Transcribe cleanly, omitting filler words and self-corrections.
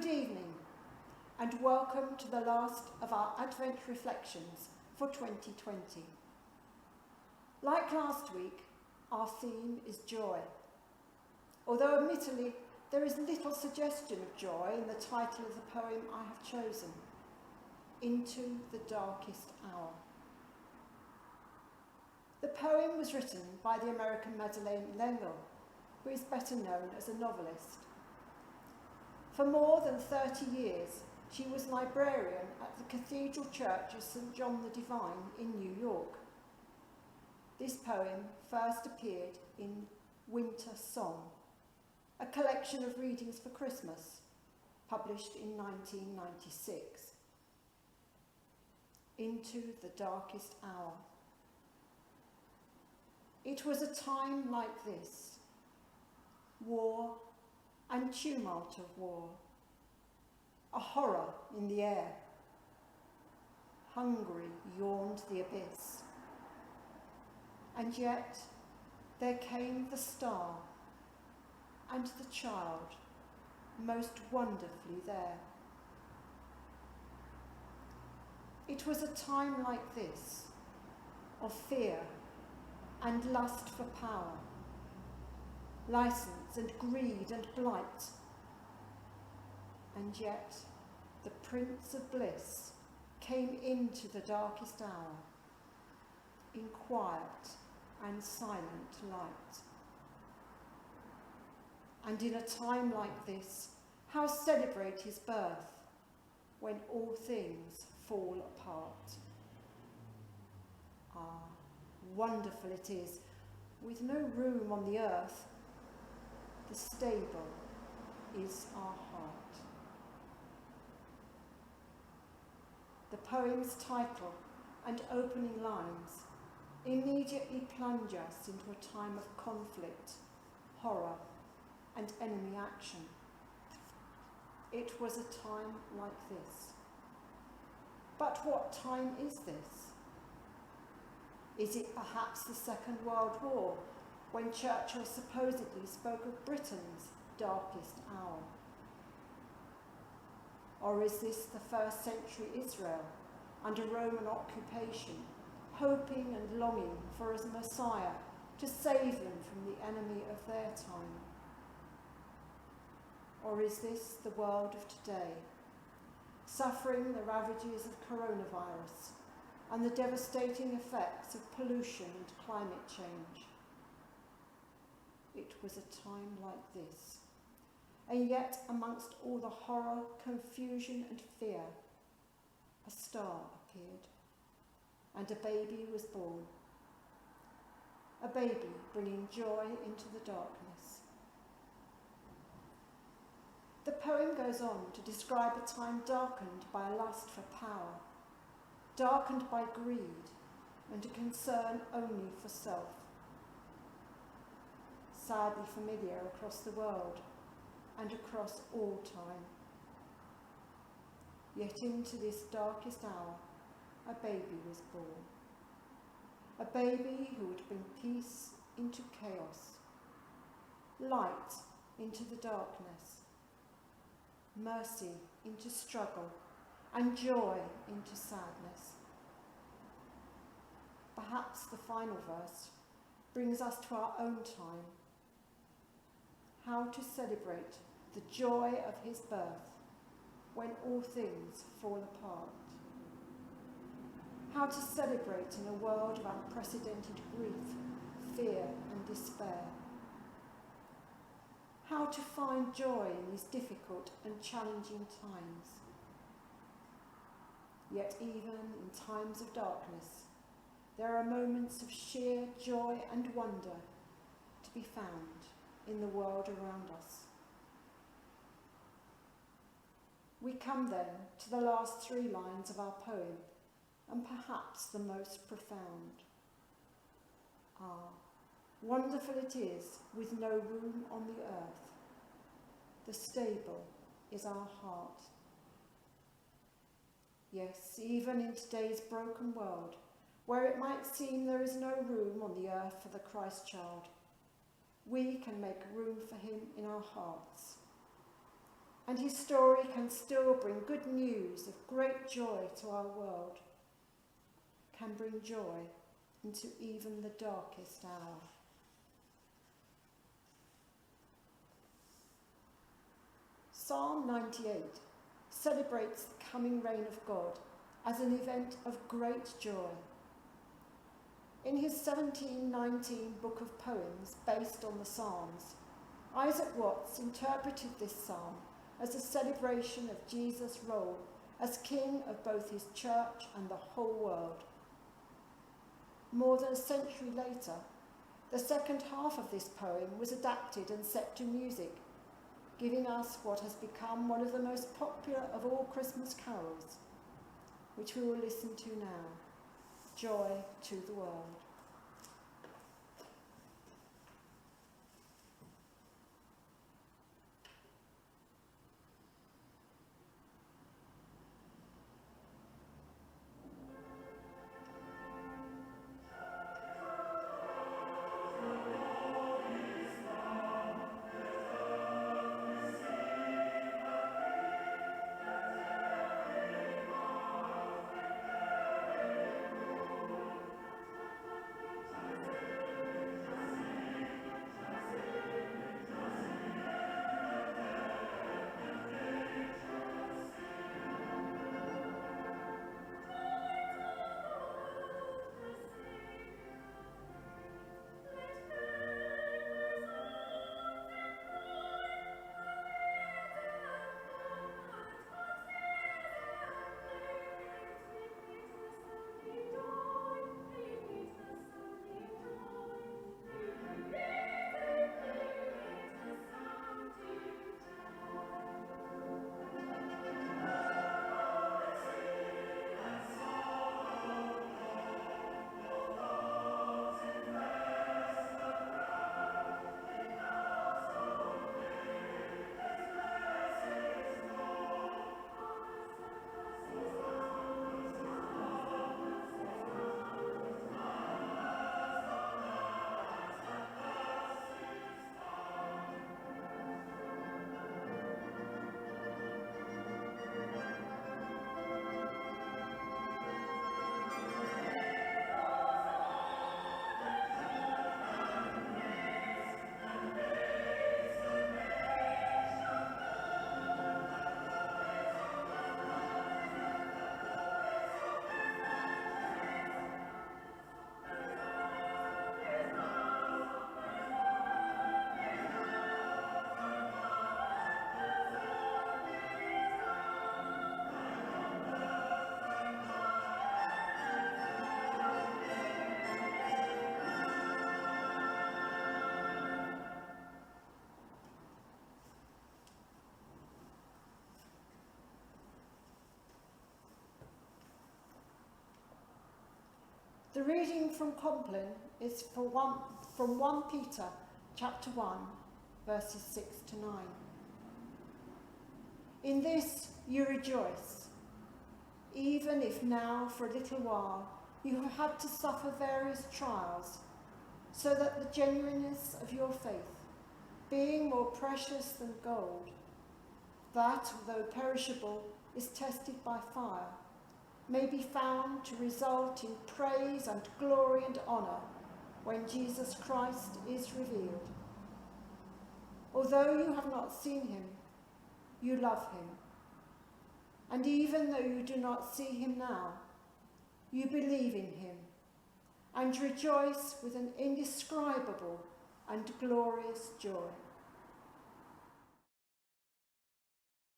Good evening, and welcome to the last of our Advent reflections for 2020. Like last week, our theme is joy. Although admittedly, there is little suggestion of joy in the title of the poem I have chosen, Into the Darkest Hour. The poem was written by the American Madeleine L'Engle, who is better known as a novelist. For more than 30 years, she was librarian at the Cathedral Church of St. John the Divine in New York. This poem first appeared in Winter Song, a collection of readings for Christmas, published in 1996. Into the Darkest Hour. It was a time like this, war and tumult of war, a horror in the air. Hungry yawned the abyss. And yet there came the star and the child, most wonderfully there. It was a time like this, of fear and lust for power, license and greed and blight. And yet the Prince of Bliss came into the darkest hour, in quiet and silent light. And in a time like this, how celebrate his birth, when all things fall apart? Ah, wonderful it is, with no room on the earth, the stable is our heart. The poem's title and opening lines immediately plunge us into a time of conflict, horror, and enemy action. It was a time like this. But what time is this? Is it perhaps the Second World War, when Churchill supposedly spoke of Britain's darkest hour? Or is this the first century Israel under Roman occupation, hoping and longing for a Messiah to save them from the enemy of their time? Or is this the world of today, suffering the ravages of coronavirus and the devastating effects of pollution and climate change? It was a time like this. And yet, amongst all the horror, confusion and fear, a star appeared, and a baby was born. A baby bringing joy into the darkness. The poem goes on to describe a time darkened by a lust for power, darkened by greed and a concern only for self. Sadly familiar across the world and across all time. Yet into this darkest hour, a baby was born. A baby who would bring peace into chaos, light into the darkness, mercy into struggle, and joy into sadness. Perhaps the final verse brings us to our own time. How to celebrate the joy of his birth when all things fall apart. How to celebrate in a world of unprecedented grief, fear and despair. How to find joy in these difficult and challenging times. Yet even in times of darkness, there are moments of sheer joy and wonder to be found in the world around us. We come then to the last 3 lines of our poem, and perhaps the most profound. Ah, wonderful it is with no room on the earth. The stable is our heart. Yes, even in today's broken world, where it might seem there is no room on the earth for the Christ child, we can make room for him in our hearts. and his story can still bring good news of great joy to our world, can bring joy into even the darkest hour. Psalm 98 celebrates the coming reign of God as an event of great joy. In his 1719 book of poems based on the Psalms, Isaac Watts interpreted this psalm as a celebration of Jesus' role as king of both his church and the whole world. More than a century later, the second half of this poem was adapted and set to music, giving us what has become one of the most popular of all Christmas carols, which we will listen to now, Joy to the World. The reading from Compline is from 1 Peter chapter 1, verses 6 to 9. In this you rejoice, even if now for a little while you have had to suffer various trials, so that the genuineness of your faith, being more precious than gold, that, though perishable, is tested by fire, may be found to result in praise and glory and honour when Jesus Christ is revealed. Although you have not seen him, you love him. And even though you do not see him now, you believe in him and rejoice with an indescribable and glorious joy.